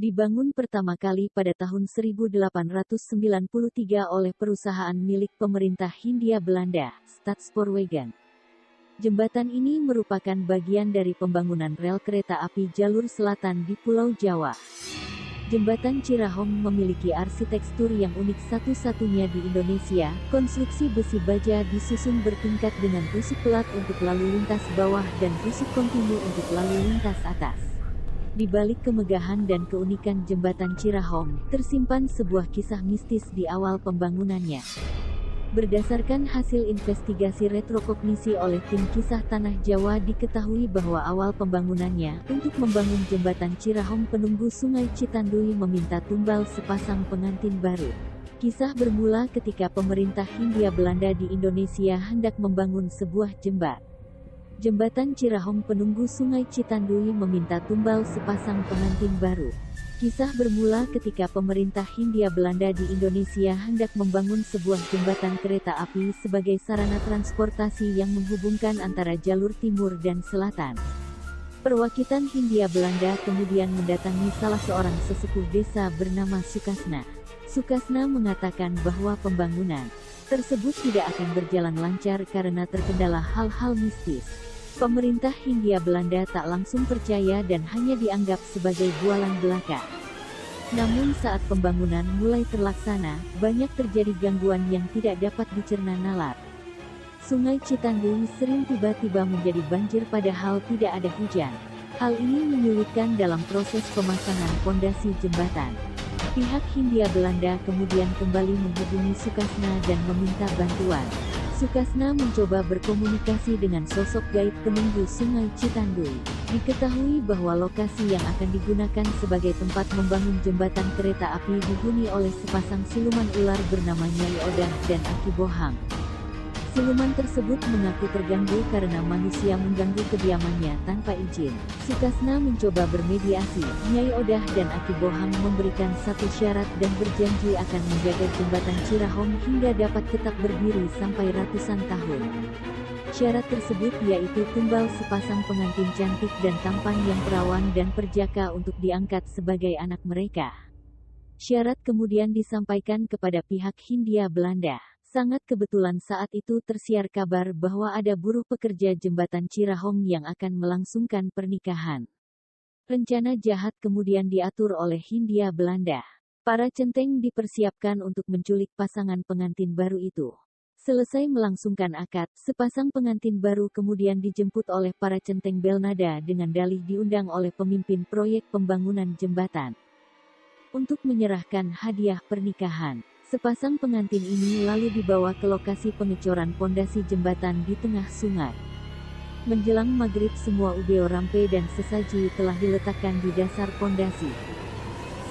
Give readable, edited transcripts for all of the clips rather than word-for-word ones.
Dibangun pertama kali pada tahun 1893 oleh perusahaan milik pemerintah Hindia Belanda, Staatspoorwegen. Jembatan ini merupakan bagian dari pembangunan rel kereta api jalur selatan di Pulau Jawa. Jembatan Cirahong memiliki arsitektur yang unik, satu-satunya di Indonesia. Konstruksi besi baja disusun bertingkat dengan tusuk pelat untuk lalu lintas bawah dan tusuk kontinu untuk lalu lintas atas. Di balik kemegahan dan keunikan jembatan Cirahong, tersimpan sebuah kisah mistis di awal pembangunannya. Berdasarkan hasil investigasi retrokognisi oleh tim Kisah Tanah Jawa, diketahui bahwa awal pembangunannya untuk membangun jembatan Cirahong penunggu Sungai Citandui meminta tumbal sepasang pengantin baru. Kisah bermula ketika pemerintah Hindia Belanda di Indonesia hendak membangun sebuah jembatan Cirahong penunggu Sungai Citandui meminta tumbal sepasang pengantin baru. Kisah bermula ketika pemerintah Hindia Belanda di Indonesia hendak membangun sebuah jembatan kereta api sebagai sarana transportasi yang menghubungkan antara jalur timur dan selatan. Perwakilan Hindia Belanda kemudian mendatangi salah seorang sesepuh desa bernama Sukasna. Sukasna mengatakan bahwa pembangunan tersebut tidak akan berjalan lancar karena terkendala hal-hal mistis. Pemerintah Hindia Belanda tak langsung percaya dan hanya dianggap sebagai bualan belaka. Namun saat pembangunan mulai terlaksana, banyak terjadi gangguan yang tidak dapat dicerna nalar. Sungai Citandui sering tiba-tiba menjadi banjir padahal tidak ada hujan. Hal ini menyulitkan dalam proses pemasangan pondasi jembatan. Pihak Hindia Belanda kemudian kembali menghubungi Sukasna dan meminta bantuan. Sukasna mencoba berkomunikasi dengan sosok gaib penunggu Sungai Citandui. Diketahui bahwa lokasi yang akan digunakan sebagai tempat membangun jembatan kereta api dihuni oleh sepasang siluman ular bernama Nyai Odah dan Aki Bohang. Siluman tersebut mengaku terganggu karena manusia mengganggu kediamannya tanpa izin. Sukasna mencoba bermediasi. Nyai Odah dan Aki Bohang memberikan satu syarat dan berjanji akan menjaga jembatan Cirahong hingga dapat tetap berdiri sampai ratusan tahun. Syarat tersebut yaitu tumbal sepasang pengantin cantik dan tampan yang perawan dan perjaka untuk diangkat sebagai anak mereka. Syarat kemudian disampaikan kepada pihak Hindia Belanda. Sangat kebetulan saat itu tersiar kabar bahwa ada buruh pekerja jembatan Cirahong yang akan melangsungkan pernikahan. Rencana jahat kemudian diatur oleh Hindia Belanda. Para centeng dipersiapkan untuk menculik pasangan pengantin baru itu. Selesai melangsungkan akad, sepasang pengantin baru kemudian dijemput oleh para centeng Belnada dengan dalih diundang oleh pemimpin proyek pembangunan jembatan untuk menyerahkan hadiah pernikahan. Sepasang pengantin ini lalu dibawa ke lokasi pengecoran pondasi jembatan di tengah sungai. Menjelang maghrib semua ubeo rampe dan sesaji telah diletakkan di dasar pondasi.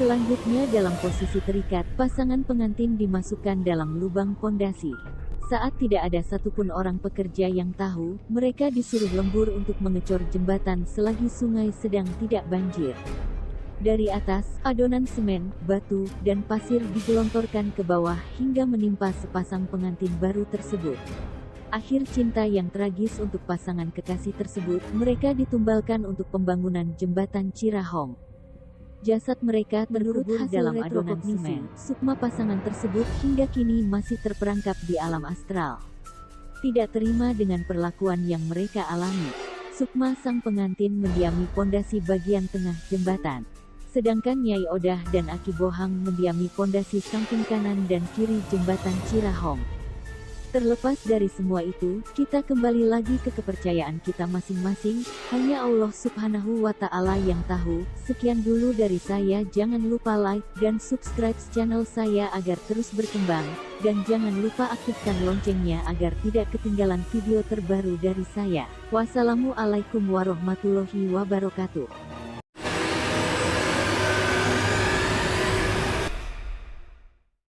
Selanjutnya dalam posisi terikat, pasangan pengantin dimasukkan dalam lubang pondasi. Saat tidak ada satupun orang pekerja yang tahu, mereka disuruh lembur untuk mengecor jembatan selagi sungai sedang tidak banjir. Dari atas, adonan semen, batu, dan pasir digelontorkan ke bawah hingga menimpa sepasang pengantin baru tersebut. Akhir cinta yang tragis untuk pasangan kekasih tersebut, mereka ditumbalkan untuk pembangunan jembatan Cirahong. Jasad mereka terkubur dalam adonan semen. Sukma pasangan tersebut hingga kini masih terperangkap di alam astral. Tidak terima dengan perlakuan yang mereka alami, Sukma sang pengantin mendiami pondasi bagian tengah jembatan. Sedangkan Nyai Odah dan Aki Bohang mendiami pondasi samping kanan dan kiri jembatan Cirahong. Terlepas dari semua itu, kita kembali lagi ke kepercayaan kita masing-masing, hanya Allah Subhanahu wa Ta'ala yang tahu. Sekian dulu dari saya, jangan lupa like dan subscribe channel saya agar terus berkembang, dan jangan lupa aktifkan loncengnya agar tidak ketinggalan video terbaru dari saya. Wassalamualaikum warahmatullahi wabarakatuh.